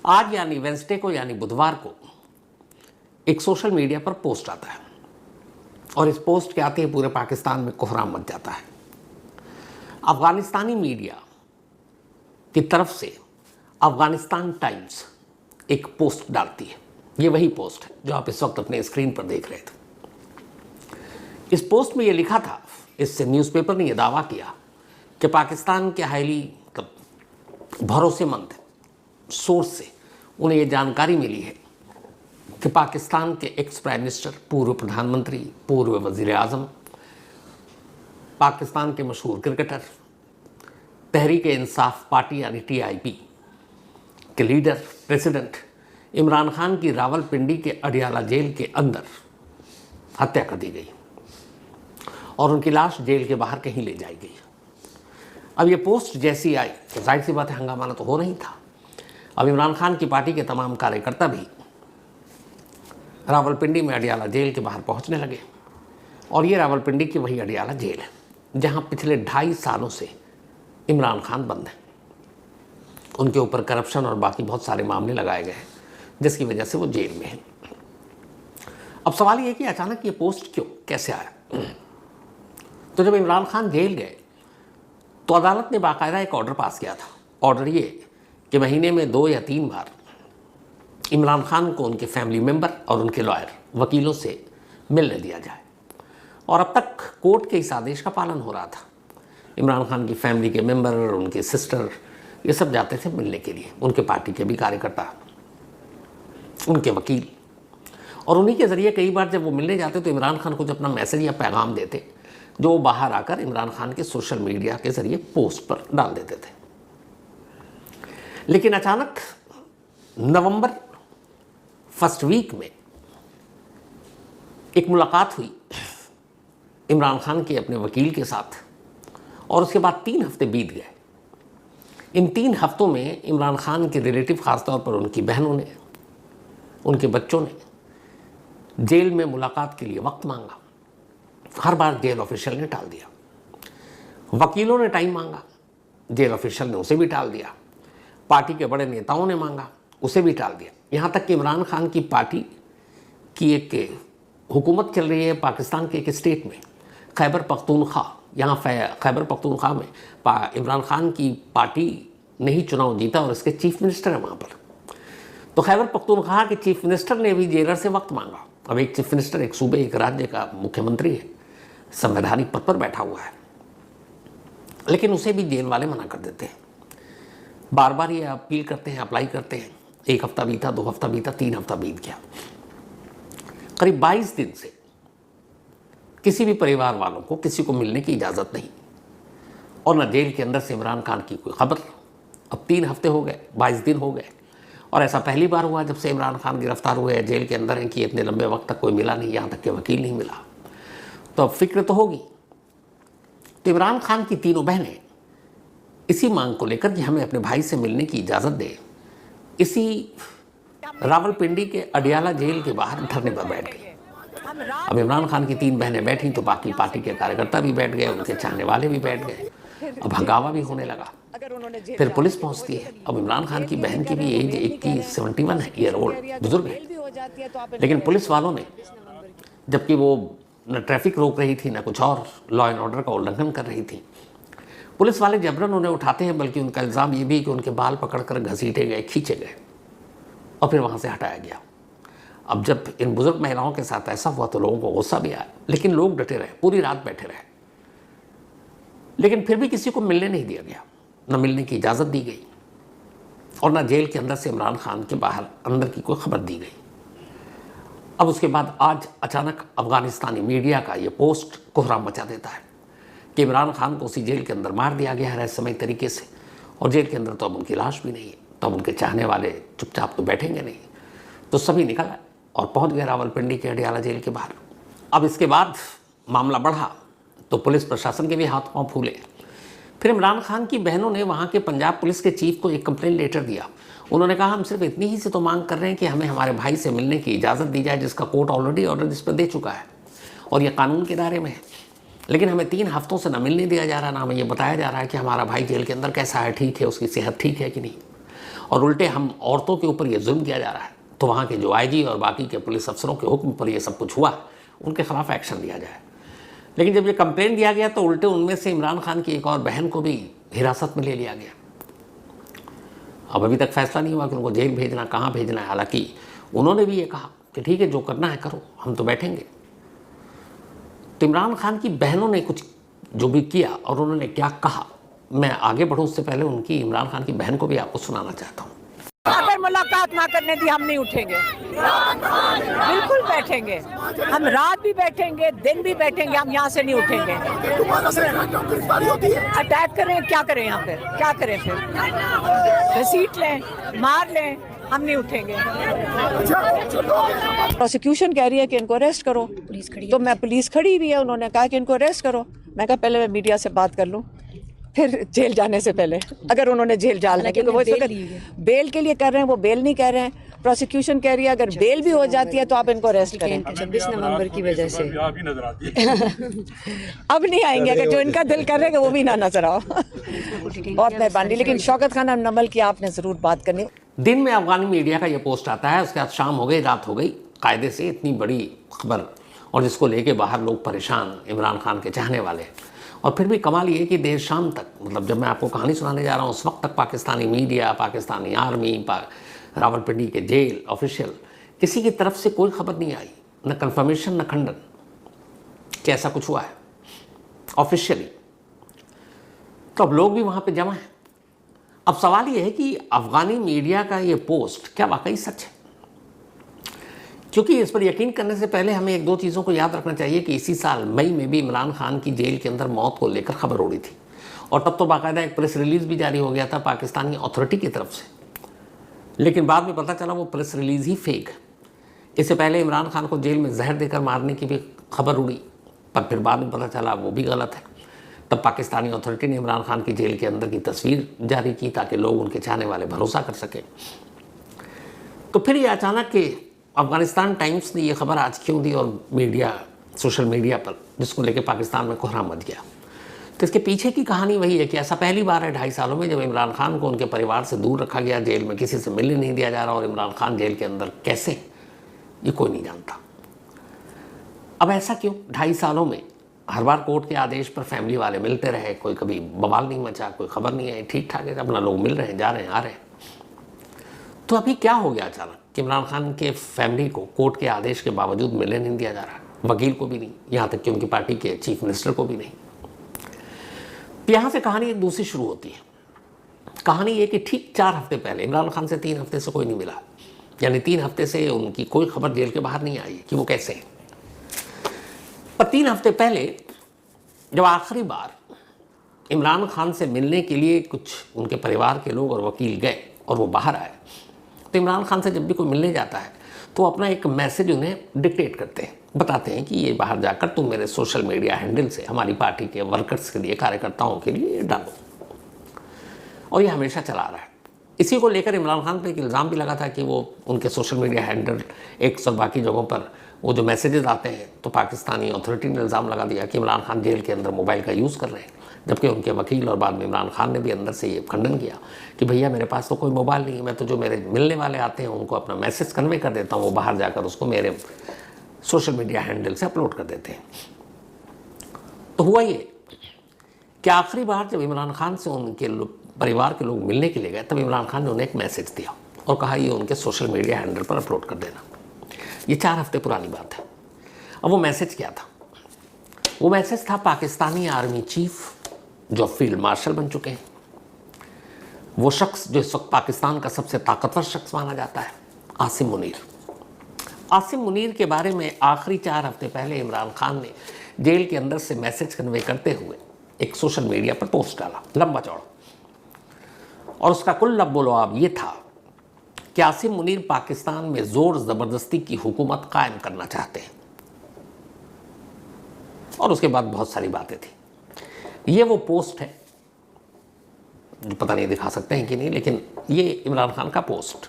आज यानी वेंसडे को यानी बुधवार को एक सोशल मीडिया पर पोस्ट आता है और इस पोस्ट के आते ही पूरे पाकिस्तान में कोहराम मच जाता है। अफगानिस्तानी मीडिया की तरफ से अफगानिस्तान टाइम्स एक पोस्ट डालती है। ये वही पोस्ट है जो आप इस वक्त अपने स्क्रीन पर देख रहे थे। इस पोस्ट में ये लिखा था, इससे न्यूज़पेपर ने यह दावा किया कि पाकिस्तान के हाईली भरोसेमंद सोर्स से उन्हें ये जानकारी मिली है कि पाकिस्तान के एक्स प्राइम मिनिस्टर, पूर्व प्रधानमंत्री, पूर्व वजीर आज़म, पाकिस्तान के मशहूर क्रिकेटर, तहरीक इंसाफ पार्टी यानी TIP के लीडर, प्रेसिडेंट इमरान खान की रावलपिंडी के अडियाला जेल के अंदर हत्या कर दी गई और उनकी लाश जेल के बाहर कहीं ले जाई गई। अब ये पोस्ट जैसी आई तो जाहिर सी बात है हंगामा तो हो नहीं था। अब इमरान खान की पार्टी के तमाम कार्यकर्ता भी रावलपिंडी में अडियाला जेल के बाहर पहुंचने लगे और ये रावलपिंडी की वही अडियाला जेल है जहां पिछले 2.5 सालों से इमरान खान बंद हैं। उनके ऊपर करप्शन और बाकी बहुत सारे मामले लगाए गए हैं जिसकी वजह से वो जेल में हैं। अब सवाल ये कि अचानक ये पोस्ट क्यों, कैसे आया? तो जब इमरान खान जेल गए तो अदालत ने बाकायदा एक ऑर्डर पास किया था। ऑर्डर ये कि महीने में 2 या 3 बार इमरान खान को उनके फैमिली मेंबर और उनके लॉयर, वकीलों से मिलने दिया जाए। और अब तक कोर्ट के इस आदेश का पालन हो रहा था। इमरान खान की फैमिली के मेंबर, उनके सिस्टर, ये सब जाते थे मिलने के लिए, उनके पार्टी के भी कार्यकर्ता, उनके वकील। और उन्हीं के ज़रिए कई बार जब वो मिलने जाते तो इमरान खान को जब अपना मैसेज या पैगाम देते जो वो बाहर आकर इमरान खान के सोशल मीडिया के ज़रिए पोस्ट पर डाल देते थे। लेकिन अचानक नवंबर फर्स्ट वीक में एक मुलाकात हुई इमरान खान के अपने वकील के साथ और उसके बाद 3 हफ्ते बीत गए। इन 3 हफ्तों में इमरान खान के रिलेटिव, ख़ासतौर पर उनकी बहनों ने, उनके बच्चों ने जेल में मुलाकात के लिए वक्त मांगा। हर बार जेल ऑफिशियल ने टाल दिया। वकीलों ने टाइम मांगा, जेल ऑफिशियल ने उसे भी टाल दिया। पार्टी के बड़े नेताओं ने मांगा, उसे भी टाल दिया। यहाँ तक कि इमरान खान की पार्टी की एक हुकूमत चल रही है पाकिस्तान के एक स्टेट में, खैबर पख्तूनख्वा। यहाँ खैबर पख्तूनख्वा में इमरान खान की पार्टी ने ही चुनाव जीता और इसके चीफ मिनिस्टर है वहाँ पर। तो खैबर पख्तूनख्वा के चीफ मिनिस्टर ने भी जेलर से वक्त मांगा। अब एक चीफ मिनिस्टर एक सूबे, एक राज्य का मुख्यमंत्री है, संवैधानिक पद पर बैठा हुआ है, लेकिन उसे भी जेल वाले मना कर देते हैं। बार बार ये अपील करते हैं, अप्लाई करते हैं। 1 हफ्ता बीता, 2 हफ्ता बीता, 3 हफ्ता बीत गया। करीब 22 दिन से किसी भी परिवार वालों को किसी को मिलने की इजाज़त नहीं और न जेल के अंदर से इमरान खान की कोई खबर। अब 3 हफ्ते हो गए, 22 दिन हो गए और ऐसा पहली बार हुआ जब से इमरान खान गिरफ्तार हुए हैं, जेल के अंदर हैं, कि इतने लंबे वक्त तक कोई मिला नहीं, यहाँ तक कि वकील नहीं मिला। तो अब फिक्र तो होगी। तो इमरान खान की तीनों बहनें इसी मांग को लेकर कि हमें अपने भाई से मिलने की इजाज़त दे, इसी रावलपिंडी के अडियाला जेल के बाहर धरने पर बैठ गई। अब इमरान खान की 3 बहनें बैठी तो बाकी पार्टी के कार्यकर्ता भी बैठ गए, उनके चाहने वाले भी बैठ गए। अब हंगामा भी होने लगा। फिर पुलिस पहुंचती है। अब इमरान खान की बहन की भी एज 71 ईयर ओल्ड, बुजुर्ग है। लेकिन पुलिस वालों ने, जबकि वो न ट्रैफिक रोक रही थी, न कुछ और, लॉ एंड ऑर्डर का उल्लंघन कर रही थी, पुलिस वाले जबरन उन्हें उठाते हैं। बल्कि उनका इल्ज़ाम ये भी कि उनके बाल पकड़कर घसीटे गए, खींचे गए और फिर वहाँ से हटाया गया। अब जब इन बुजुर्ग महिलाओं के साथ ऐसा हुआ तो लोगों को गुस्सा भी आया, लेकिन लोग डटे रहे, पूरी रात बैठे रहे। लेकिन फिर भी किसी को मिलने नहीं दिया गया, न मिलने की इजाज़त दी गई और न जेल के अंदर से इमरान खान के बाहर अंदर की कोई खबर दी गई। अब उसके बाद आज अचानक अफगानिस्तानी मीडिया का ये पोस्ट कोहराम मचा देता है कि इमरान खान को उसी जेल के अंदर मार दिया गया है रहस्यमय तरीके से और जेल के अंदर तो अब उनकी लाश भी नहीं है। तो अब उनके चाहने वाले चुपचाप तो बैठेंगे नहीं। तो सभी निकल आए और पहुंच गए रावलपिंडी के अडियाला जेल के बाहर। अब इसके बाद मामला बढ़ा तो पुलिस प्रशासन के भी हाथ पांव फूले। फिर इमरान खान की बहनों ने वहाँ के पंजाब पुलिस के चीफ को एक कंप्लेंट लेटर दिया। उन्होंने कहा हम सिर्फ इतनी ही से तो मांग कर रहे हैं कि हमें हमारे भाई से मिलने की इजाज़त दी जाए, जिसका कोर्ट ऑलरेडी ऑर्डर जिस पर दे चुका है और ये कानून के दायरे में है। लेकिन हमें 3 हफ्तों से न मिलने दिया जा रहा, ना हमें ये बताया जा रहा है कि हमारा भाई जेल के अंदर कैसा है, ठीक है, उसकी सेहत ठीक है कि नहीं। और उल्टे हम औरतों के ऊपर ये जुल्म किया जा रहा है, तो वहाँ के जो आईजी और बाकी के पुलिस अफसरों के हुक्म पर ये सब कुछ हुआ, उनके खिलाफ एक्शन लिया जाए। लेकिन जब ये कंप्लेंट दिया गया तो उल्टे उनमें से इमरान खान की एक और बहन को भी हिरासत में ले लिया गया। अब अभी तक फैसला नहीं हुआ कि उनको जेल भेजना, कहाँ भेजना है। हालांकि उन्होंने भी ये कहा कि ठीक है, जो करना है करो, हम तो बैठेंगे। तो इमरान खान की बहनों ने कुछ जो भी किया और उन्होंने क्या कहा, मैं आगे बढ़ूँ उससे पहले उनकी, इमरान खान की बहन को भी आपको सुनाना चाहता हूँ। अगर मुलाकात ना करने दी हम नहीं उठेंगे, बिल्कुल बैठेंगे। हम रात भी बैठेंगे, दिन भी बैठेंगे, हम यहाँ से नहीं उठेंगे। अटैक करें, क्या करें यहाँ पे, क्या करें फिर, घसीट लें, मार लें, हम नहीं उठेंगे। प्रोसिक्यूशन कह रही है कि इनको अरेस्ट करो, तो मैं पुलिस खड़ी हुई है, उन्होंने कहा कि इनको अरेस्ट करो। मैं कहा पहले मैं मीडिया से बात कर लूँ, फिर जेल जाने से पहले, अगर उन्होंने जेल डालने के, वो बेल के लिए कर रहे हैं, वो बेल नहीं कर रहे हैं। प्रोसिक्यूशन कह रही है अगर बेल भी हो जाती है तो आप इनको अरेस्ट करें। 26 नवंबर की वजह से अब नहीं आएंगे, अगर जो इनका दिल करेगा वो भी ना नजर आओ। बहुत मेहरबानी। लेकिन शौकत खान नमल की आपने जरूर बात करनी। दिन में अफगानी मीडिया का ये पोस्ट आता है, उसके बाद शाम हो गई, रात हो गई, कायदे से इतनी बड़ी खबर, और जिसको लेके बाहर लोग परेशान, इमरान खान के चाहने वाले। और फिर भी कमाल ये कि देर शाम तक, मतलब जब मैं आपको कहानी सुनाने जा रहा हूँ उस वक्त तक पाकिस्तानी मीडिया, पाकिस्तानी आर्मी, रावलपिंडी के जेल ऑफिशियल, किसी की तरफ से कोई खबर नहीं आई, न कंफर्मेशन न खंडन कि ऐसा कुछ हुआ है ऑफिशियली। तो अब लोग भी वहाँ पे जमा हैं। अब सवाल ये है कि अफगानी मीडिया का ये पोस्ट क्या वाकई सच है? क्योंकि इस पर यकीन करने से पहले हमें एक दो चीज़ों को याद रखना चाहिए कि इसी साल मई में भी इमरान खान की जेल के अंदर मौत को लेकर खबर उड़ी थी, और तब तो बाकायदा एक प्रेस रिलीज़ भी जारी हो गया था पाकिस्तानी अथॉरिटी की तरफ से। लेकिन बाद में पता चला वो प्रेस रिलीज़ ही फेक है। इससे पहले इमरान खान को जेल में जहर देकर मारने की भी खबर उड़ी, पर फिर बाद में पता चला वो भी गलत है। तब पाकिस्तानी अथॉरिटी ने इमरान खान की जेल के अंदर की तस्वीर जारी की ताकि लोग, उनके चाहने वाले भरोसा कर सकें। तो फिर ये अचानक कि अफगानिस्तान टाइम्स ने ये खबर आज क्यों दी, और मीडिया, सोशल मीडिया पर, जिसको लेकर पाकिस्तान में कोहराम मच गया। तो इसके पीछे की कहानी वही है कि ऐसा पहली बार है 2.5 सालों में जब इमरान खान को उनके परिवार से दूर रखा गया, जेल में किसी से मिलने नहीं दिया जा रहा, और इमरान खान जेल के अंदर कैसे, ये कोई नहीं जानता। अब ऐसा क्यों? 2.5 सालों में हर बार कोर्ट के आदेश पर फैमिली वाले मिलते रहे, कोई कभी बवाल नहीं मचा, कोई खबर नहीं आई, ठीक ठाक है, अपना लोग मिल रहे हैं, जा रहे हैं, आ रहे हैं। तो अभी क्या हो गया अचानक कि इमरान खान के फैमिली को कोर्ट के आदेश के बावजूद मिलने नहीं दिया जा रहा, वकील को भी नहीं, यहाँ तक कि उनकी पार्टी के चीफ मिनिस्टर को भी नहीं। यहाँ से कहानी एक दूसरी शुरू होती है। कहानी ये कि ठीक 4 हफ्ते पहले इमरान खान से 3 हफ्ते से कोई नहीं मिला, यानी 3 हफ्ते से उनकी कोई खबर जेल के बाहर नहीं आई कि वो कैसे हैं। पर 3 हफ्ते पहले जब आखिरी बार इमरान खान से मिलने के लिए कुछ उनके परिवार के लोग और वकील गए और वो बाहर आए, तो इमरान खान से जब भी कोई मिलने जाता है तो अपना एक मैसेज उन्हें डिक्टेट करते हैं, बताते हैं कि ये बाहर जाकर तुम मेरे सोशल मीडिया हैंडल से हमारी पार्टी के वर्कर्स के लिए, कार्यकर्ताओं के लिए डालो। और ये हमेशा चला रहा है। इसी को लेकर इमरान खान पर एक इल्ज़ाम भी लगा था कि वो उनके सोशल मीडिया हैंडल, एक्स और बाकी जगहों पर वो जो मैसेजेस आते हैं, तो पाकिस्तानी अथॉरिटी ने इल्ज़ाम लगा दिया कि इमरान खान जेल के अंदर मोबाइल का यूज़ कर रहे हैं, जबकि उनके वकील और बाद में इमरान खान ने भी अंदर से ये खंडन किया कि भैया मेरे पास तो कोई मोबाइल नहीं है, मैं तो जो मेरे मिलने वाले आते हैं उनको अपना मैसेज कन्वे कर देता हूँ, वो बाहर जाकर उसको मेरे सोशल मीडिया हैंडल से अपलोड कर देते हैं। तो हुआ ये कि आखिरी बार जब इमरान खान से उनके परिवार के लोग मिलने के लिए गए, तब इमरान खान ने उन्हें एक मैसेज दिया और कहा ये उनके सोशल मीडिया हैंडल पर अपलोड कर देना। ये 4 हफ्ते पुरानी बात है। अब वो मैसेज क्या था? वो मैसेज था पाकिस्तानी आर्मी चीफ जो फील्ड मार्शल बन चुके हैं, वो शख्स जो इस वक्त पाकिस्तान का सबसे ताकतवर शख्स माना जाता है, आसिम मुनीर। आसिम मुनीर के बारे में आखिरी 4 हफ्ते पहले इमरान खान ने जेल के अंदर से मैसेज कन्वे करते हुए एक सोशल मीडिया पर पोस्ट डाला, लंबा चौड़ा, और उसका कुल लब्बो-लुआब ये था कि आसिम मुनीर पाकिस्तान में जोर ज़बरदस्ती की हुकूमत कायम करना चाहते हैं। और उसके बाद बहुत सारी बातें थी। ये वो पोस्ट है जो पता नहीं दिखा सकते हैं कि नहीं, लेकिन ये इमरान खान का पोस्ट।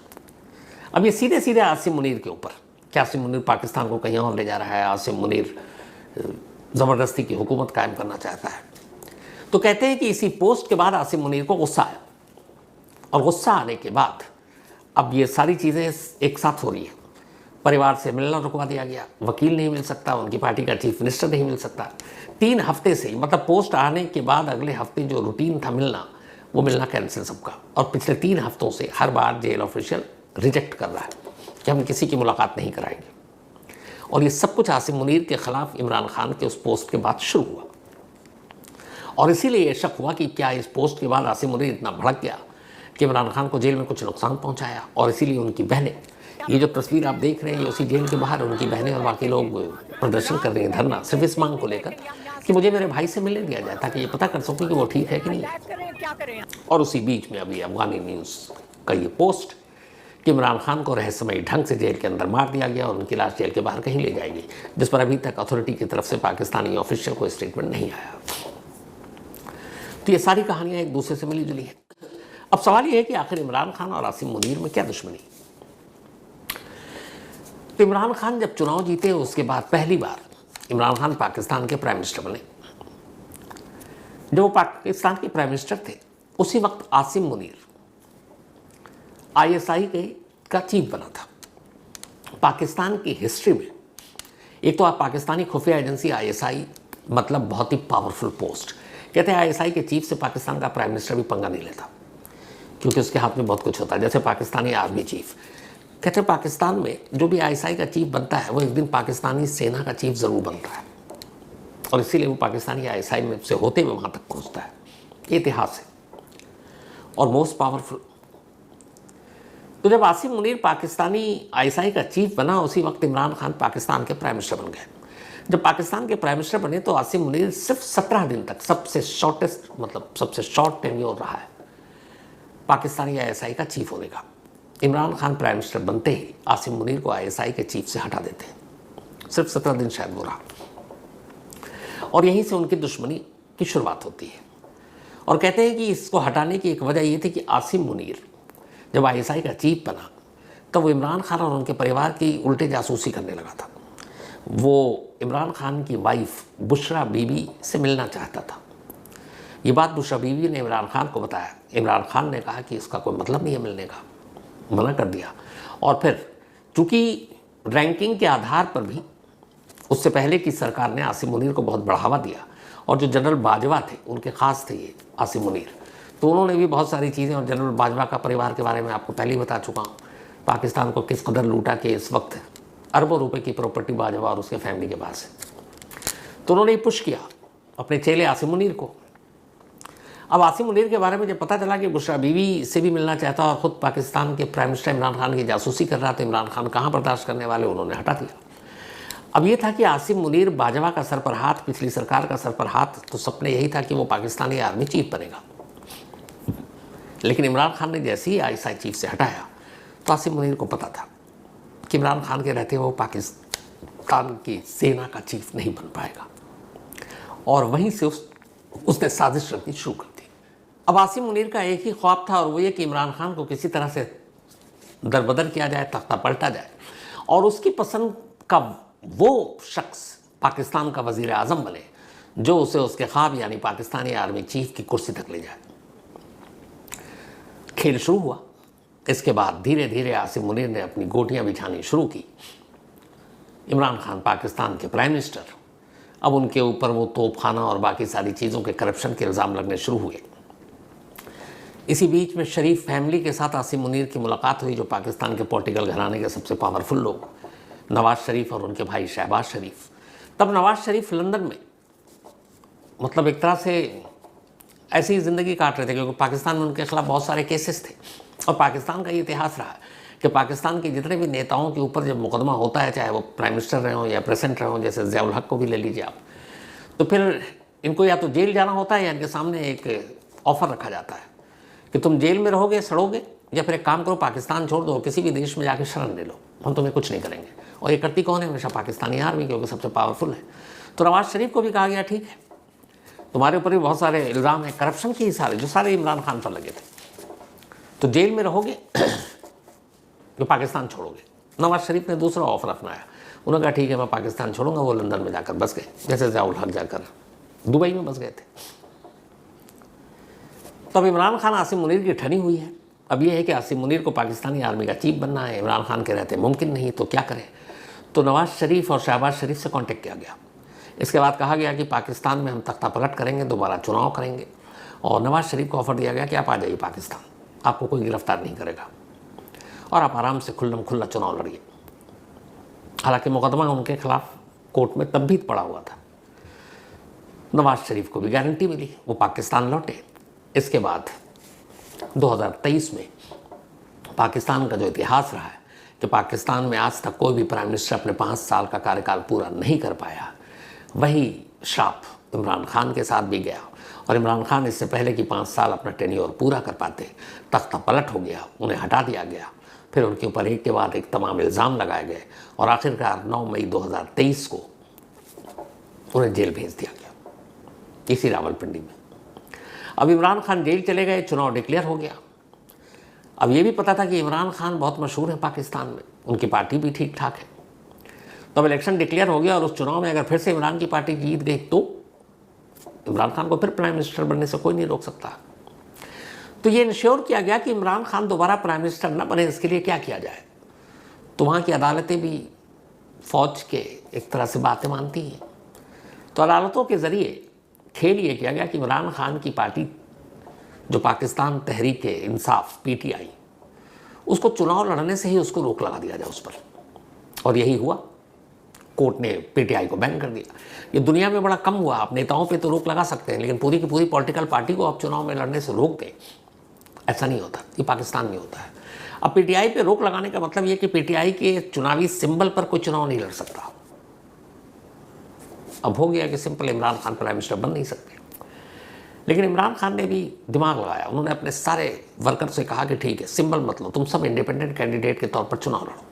अब ये सीधे सीधे आसिम मुनीर के ऊपर कि आसिम मुनीर पाकिस्तान को कहीं और ले जा रहा है, आसिम मुनीर ज़बरदस्ती की हुकूमत कायम करना चाहता है। तो कहते हैं कि इसी पोस्ट के बाद आसिम मुनीर को गुस्सा आया और गुस्सा आने के बाद अब ये सारी चीज़ें एक साथ हो रही है। परिवार से मिलना रुकवा दिया गया, वकील नहीं मिल सकता, उनकी पार्टी का चीफ मिनिस्टर नहीं मिल सकता। 3 हफ्ते से ही, मतलब पोस्ट आने के बाद अगले हफ्ते जो रूटीन था मिलना, वो मिलना कैंसिल सबका। और पिछले 3 हफ्तों से हर बार जेल ऑफिशियल रिजेक्ट कर रहा है कि हम किसी की मुलाकात नहीं कराएंगे। और ये सब कुछ आसिम मुनीर के खिलाफ इमरान खान के उस पोस्ट के बाद शुरू हुआ। और इसीलिए ये शक हुआ कि क्या इस पोस्ट के बाद आसिम मुनीर इतना भड़क गया कि इमरान खान को जेल में कुछ नुकसान पहुंचाया। और इसीलिए उनकी बहनें, ये जो तस्वीर आप देख रहे हैं, ये उसी जेल के बाहर उनकी बहनें और बाकी लोग प्रदर्शन कर रहे हैं, धरना, सिर्फ इस मांग को लेकर कि मुझे मेरे भाई से मिलने दिया जाए, ताकि ये पता कर सकूं कि वो ठीक है कि नहीं। और उसी बीच में अभी अफगानी न्यूज़ का ये पोस्ट कि इमरान खान को रहस्यमयी ढंग से जेल के अंदर मार दिया गया और उनकी लाश जेल के बाहर कहीं ले जाएगी, जिस पर अभी तक अथॉरिटी की तरफ से पाकिस्तानी ऑफिशियल को स्टेटमेंट नहीं आया। तो ये सारी कहानियां एक दूसरे से मिली जुली है। अब सवाल ये है कि आखिर इमरान खान और आसिम मुनीर में क्या दुश्मनी। तो इमरान खान जब चुनाव जीते उसके बाद पहली बार इमरान खान पाकिस्तान के प्राइम मिनिस्टर बने। जब वो पाकिस्तान के प्राइम मिनिस्टर थे उसी वक्त आसिम मुनीर ISI का चीफ बना था। पाकिस्तान की हिस्ट्री में एक तो आप पाकिस्तानी खुफिया एजेंसी ISI, मतलब बहुत ही पावरफुल पोस्ट। कहते हैं ISI के चीफ से पाकिस्तान का प्राइम मिनिस्टर भी पंगा नहीं लेता, क्योंकि उसके हाथ में बहुत कुछ होता है। जैसे पाकिस्तानी आर्मी चीफ, कहते हैं पाकिस्तान में जो भी ISI का चीफ बनता है वो एक दिन पाकिस्तानी सेना का चीफ ज़रूर बनता है, और इसीलिए वो पाकिस्तानी ISI में से होते हुए वहाँ तक पहुँचता है। ये इतिहास है और मोस्ट पावरफुल। तो जब आसिम मुनीर पाकिस्तानी ISI का चीफ बना, उसी वक्त इमरान खान पाकिस्तान के प्राइम मिनिस्टर बन गए। जब पाकिस्तान के प्राइम मिनिस्टर बने तो आसिम मुनीर सिर्फ 17 दिन तक सबसे शॉर्टेस्ट, मतलब सबसे शॉर्ट टेन्योर रहा है पाकिस्तानी ISI का चीफ होने का। इमरान खान प्राइम मिनिस्टर बनते ही आसिम मुनीर को ISI के चीफ से हटा देते हैं। सिर्फ 17 दिन शायद वो रहा, और यहीं से उनकी दुश्मनी की शुरुआत होती है। और कहते हैं कि इसको हटाने की एक वजह ये थी कि आसिम मुनीर जब ISI का चीफ बना तब वो इमरान खान और उनके परिवार की उल्टे जासूसी करने लगा था। वो इमरान खान की वाइफ बुशरा बीबी से मिलना चाहता था। ये बात बुशरा बीबी ने इमरान खान को बताया। इमरान खान ने कहा कि इसका कोई मतलब नहीं है मिलने का, मना कर दिया। और फिर चूँकि रैंकिंग के आधार पर भी उससे पहले की सरकार ने आसिम मुनीर को बहुत बढ़ावा दिया, और जो जनरल बाजवा थे उनके ख़ास थे ये आसिम मुनीर, तो उन्होंने भी बहुत सारी चीज़ें, और जनरल बाजवा का परिवार के बारे में आपको पहले ही बता चुका हूँ, पाकिस्तान को किस कदर लूटा कि इस वक्त अरबों रुपए की प्रॉपर्टी बाजवा और उसके फैमिली के पास है। तो उन्होंने पुश किया अपने चेले आसिम मुनीर को। अब आसिम मुनीर के बारे में जब पता चला कि बुशरा बीवी से भी मिलना चाहता और ख़ुद पाकिस्तान के प्राइम मिनिस्टर इमरान खान की जासूसी कर रहा, तो इमरान खान कहाँ बर्दाश्त करने वाले, उन्होंने हटा दिया। अब ये था कि आसिम मुनीर बाजवा का सर पर हाथ, पिछली सरकार का सर पर हाथ, तो सपने यही था कि वो पाकिस्तानी आर्मी चीफ बनेगा। लेकिन इमरान खान ने जैसे ही ISI चीफ से हटाया तो आसिम मुनीर को पता था कि इमरान खान के रहते वो पाकिस्तान की सेना का चीफ नहीं बन पाएगा, और वहीं से उसने साजिश रखनी शुरू कर दी। अब आसिम मुनीर का एक ही ख्वाब था, और वो ये कि इमरान खान को किसी तरह से दरबदर किया जाए, तख्ता पलटा जाए, और उसकी पसंद का वो शख्स पाकिस्तान का वज़ीर आज़म बने जो उसे उसके ख्वाब यानी पाकिस्तानी आर्मी चीफ की कुर्सी तक ले जाए। खेल शुरू हुआ। इसके बाद धीरे धीरे आसिम मुनीर ने अपनी गोटियां बिछानी शुरू की। इमरान खान पाकिस्तान के प्राइम मिनिस्टर, अब उनके ऊपर वो तोपखाना और बाकी सारी चीज़ों के करप्शन के इल्ज़ाम लगने शुरू हुए। इसी बीच में शरीफ फैमिली के साथ आसिम मुनीर की मुलाकात हुई, जो पाकिस्तान के पॉलिटिकल घराने के सबसे पावरफुल लोग, नवाज शरीफ और उनके भाई शहबाज शरीफ। तब नवाज शरीफ लंदन में, मतलब एक तरह से ऐसी ही ज़िंदगी काट रहे थे, क्योंकि पाकिस्तान में उनके खिलाफ बहुत सारे केसेस थे। और पाकिस्तान का ये इतिहास रहा कि पाकिस्तान के जितने भी नेताओं के ऊपर जब मुकदमा होता है, चाहे वो प्राइम मिनिस्टर रहे हों या प्रेसिडेंट रहे हों, जैसे ज़ियाउल हक को भी ले लीजिए आप, तो फिर इनको या तो जेल जाना होता है या इनके सामने एक ऑफ़र रखा जाता है कि तुम जेल में रहोगे, सड़ोगे, या फिर एक काम करो पाकिस्तान छोड़ दो, किसी भी देश में जाके शरण ले लो, हम तुम्हें कुछ नहीं करेंगे। और ये करती कौन है? हमेशा पाकिस्तानी आर्मी, क्योंकि सबसे पावरफुल है। तो नवाज शरीफ को भी कहा गया ठीक है, तुम्हारे ऊपर भी बहुत सारे इल्ज़ाम हैं करप्शन के, ही सारे जो सारे इमरान खान पर लगे थे, तो जेल में रहोगे तो पाकिस्तान छोड़ोगे। नवाज शरीफ ने दूसरा ऑफर अपनाया, उन्होंने कहा ठीक है मैं पाकिस्तान छोड़ूंगा। वो लंदन में जाकर बस गए, जैसे ज़ियाउल हक जाकर दुबई में बस गए थे। तब इमरान खान आसिम मुनीर की ठनी हुई है अब ये है कि आसिम मुनीर को पाकिस्तानी आर्मी का चीफ बनना है, इमरान खान के रहते मुमकिन नहीं, तो क्या करें। तो नवाज़ शरीफ और शहबाज शरीफ से कांटेक्ट किया गया। इसके बाद कहा गया कि पाकिस्तान में हम तख्ता पलट करेंगे, दोबारा चुनाव करेंगे, और नवाज़ शरीफ को ऑफर दिया गया कि आप आ जाइए पाकिस्तान, आपको कोई गिरफ्तार नहीं करेगा और आप आराम से खुल्लम खुल्ला चुनाव लड़िए। हालांकि मुकदमा उनके खिलाफ कोर्ट में तब भी पड़ा हुआ था। नवाज़ शरीफ को भी गारंटी मिली, वो पाकिस्तान लौटे। इसके बाद 2023 में पाकिस्तान का जो इतिहास रहा है कि पाकिस्तान में आज तक कोई भी प्राइम मिनिस्टर अपने 5 साल का कार्यकाल पूरा नहीं कर पाया, वही श्राप इमरान खान के साथ भी गया। और इमरान खान इससे पहले कि 5 साल अपना टेन्योर पूरा कर पाते, तख्ता पलट हो गया, उन्हें हटा दिया गया। फिर उनके ऊपर एक के बाद एक तमाम इल्ज़ाम लगाए गए और आखिरकार 9 मई 2023 को उन्हें जेल भेज दिया गया, इसी रावलपिंडी में। अब इमरान खान जेल चले गए, चुनाव डिक्लेयर हो गया। अब ये भी पता था कि इमरान खान बहुत मशहूर है पाकिस्तान में, उनकी पार्टी भी ठीक ठाक है। तो अब इलेक्शन डिक्लेयर हो गया और उस चुनाव में अगर फिर से इमरान की पार्टी जीत गई तो इमरान खान को फिर प्राइम मिनिस्टर बनने से कोई नहीं रोक सकता। तो ये इंश्योर किया गया कि इमरान खान दोबारा प्राइम मिनिस्टर न बने। इसके लिए क्या किया जाए? तो वहाँ की अदालतें भी फौज के एक तरह से बातें मानती हैं। तो अदालतों के ज़रिए खेल ये किया गया कि इमरान खान की पार्टी जो पाकिस्तान तहरीक इंसाफ PTI, उसको चुनाव लड़ने से ही उसको रोक लगा दिया जाए उस पर। और यही हुआ, कोर्ट ने PTI को बैन कर दिया। ये दुनिया में बड़ा कम हुआ। आप नेताओं पे तो रोक लगा सकते हैं, लेकिन पूरी की पूरी पॉलिटिकल पार्टी को आप चुनाव में लड़ने से रोक दें, ऐसा नहीं होता। ये पाकिस्तान में होता है। अब PTI पे रोक लगाने का मतलब ये कि PTI के चुनावी सिंबल पर कोई चुनाव नहीं लड़ सकता। अब हो गया कि simple Imran Khan prime minister बन नहीं सकते। लेकिन इमरान खान ने भी दिमाग लगाया। उन्होंने अपने सारे वर्कर से कहा कि ठीक है, सिंबल मत लो, तुम सब इंडिपेंडेंट कैंडिडेट के तौर पर चुनाव लड़ो,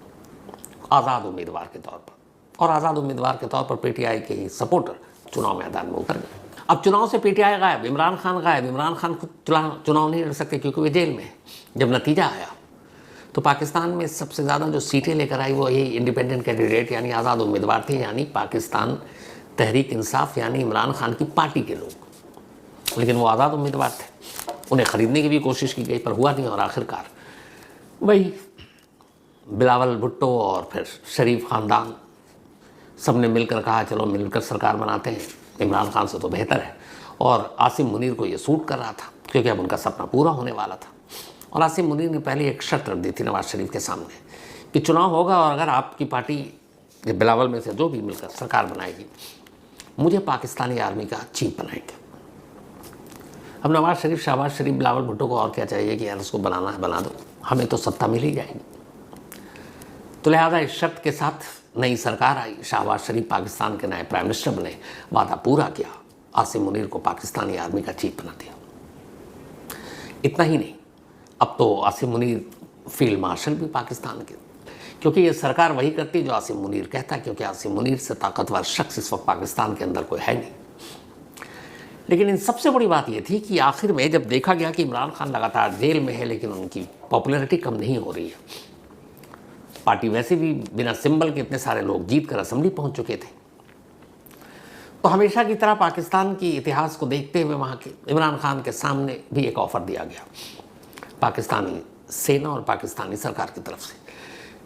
आज़ाद उम्मीदवार के तौर पर। और आज़ाद उम्मीदवार के तौर पर PTI के ही सपोर्टर चुनाव मैदान में उतर गए। अब चुनाव से PTI गायब, इमरान खान गायब। इमरान खान खुद चुनाव नहीं लड़ सकते क्योंकि वे जेल में है। जब नतीजा आया तो पाकिस्तान में सबसे ज़्यादा जो सीटें लेकर आई वो यही इंडिपेंडेंट कैंडिडेट यानी आज़ाद उम्मीदवार थे, यानी पाकिस्तान तहरीक इंसाफ यानी इमरान खान की पार्टी के लोग। लेकिन वो आज़ाद उम्मीदवार थे, उन्हें ख़रीदने की भी कोशिश की गई पर हुआ नहीं। और आखिरकार वही बिलावल भुट्टो और फिर शरीफ ख़ानदान सब ने मिलकर कहा चलो मिलकर सरकार बनाते हैं, इमरान खान से तो बेहतर है। और आसिम मुनीर को ये सूट कर रहा था क्योंकि अब उनका सपना पूरा होने वाला था। और आसिम मुनीर ने पहले एक शर्त रख दी थी नवाज़ शरीफ के सामने कि चुनाव होगा और अगर आपकी पार्टी बिलावल में से जो भी मिलकर सरकार बनाएगी, मुझे पाकिस्तानी आर्मी का चीफ बनाएंगे। अब नवाज़ शरीफ, शहबाज शरीफ, बिलावल भुट्टो को और क्या चाहिए कि यार उसको बनाना है बना दो, हमें तो सत्ता मिल ही जाएगी। तो लिहाजा इस शर्त के साथ नई सरकार आई, शहबाज शरीफ पाकिस्तान के नए प्राइम मिनिस्टर बने, वादा पूरा किया, आसिम मुनीर को पाकिस्तानी आर्मी का चीफ बना दिया। इतना ही नहीं, अब तो आसिम मुनीर फील्ड मार्शल भी पाकिस्तान के, क्योंकि ये सरकार वही करती जो आसिम मुनीर कहता है, क्योंकि आसिम मुनीर से ताकतवर शख्स इस वक्त पाकिस्तान के अंदर कोई है नहीं। लेकिन इन सबसे बड़ी बात ये थी कि आखिर में जब देखा गया कि इमरान खान लगातार जेल में है लेकिन उनकी पॉपुलैरिटी कम नहीं हो रही है, पार्टी वैसे भी बिना सिंबल के इतने सारे लोग जीत कर असेंबली पहुंच चुके थे, तो हमेशा की तरह पाकिस्तान की इतिहास को देखते हुए वहाँ के इमरान खान के सामने भी एक ऑफ़र दिया गया पाकिस्तानी सेना और पाकिस्तानी सरकार की तरफ से।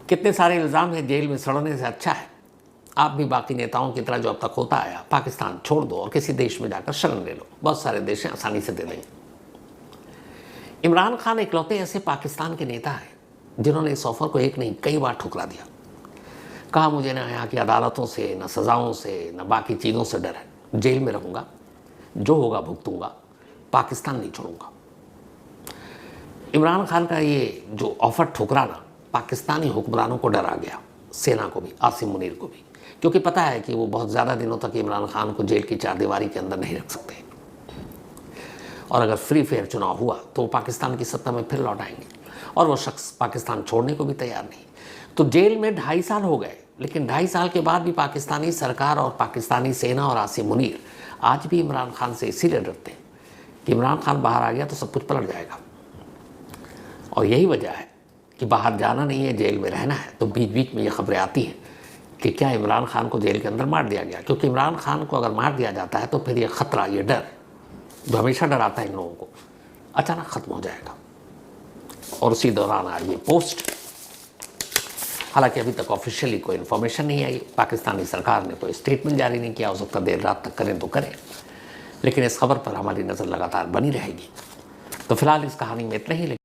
कितने सारे इल्ज़ाम हैं, जेल में सड़ने से अच्छा है आप भी बाकी नेताओं की तरह जो अब तक होता आया, पाकिस्तान छोड़ दो और किसी देश में जाकर शरण ले लो, बहुत सारे देश आसानी से दे देंगे। इमरान खान इकलौते ऐसे पाकिस्तान के नेता हैं जिन्होंने इस ऑफ़र को एक नहीं कई बार ठुकरा दिया। कहा मुझे ना यहाँ की अदालतों से, न सज़ाओं से, न बाकी चीज़ों से डर है, जेल में रहूँगा, जो होगा भुगतूँगा, पाकिस्तान नहीं छोड़ूंगा। इमरान खान का ये जो ऑफ़र ठुकराना पाकिस्तानी हुक्मरानों को डरा गया, सेना को भी, आसिम मुनीर को भी, क्योंकि पता है कि वो बहुत ज़्यादा दिनों तक इमरान खान को जेल की चारदीवारी के अंदर नहीं रख सकते और अगर फ्री फेयर चुनाव हुआ तो वो पाकिस्तान की सत्ता में फिर लौट आएंगे और वो शख्स पाकिस्तान छोड़ने को भी तैयार नहीं। तो जेल में 2.5 साल हो गए, लेकिन 2.5 साल के बाद भी पाकिस्तानी सरकार और पाकिस्तानी सेना और आसिम मुनीर आज भी इमरान खान से इसीलिए डरते हैं कि इमरान खान बाहर आ गया तो सब कुछ पलट जाएगा। और यही वजह है कि बाहर जाना नहीं है, जेल में रहना है। तो बीच बीच में ये खबरें आती हैं कि क्या इमरान खान को जेल के अंदर मार दिया गया, क्योंकि इमरान खान को अगर मार दिया जाता है तो फिर ये ख़तरा, ये डर जो हमेशा डराता है इन लोगों को, अचानक ख़त्म हो जाएगा। और उसी दौरान आज ये पोस्ट। हालांकि अभी तक ऑफिशियली कोई इन्फॉर्मेशन नहीं आई, पाकिस्तानी सरकार ने कोई स्टेटमेंट जारी नहीं किया, हो सकता देर रात तक करें तो करें, लेकिन इस खबर पर हमारी नज़र लगातार बनी रहेगी। तो फिलहाल इस कहानी में इतना ही।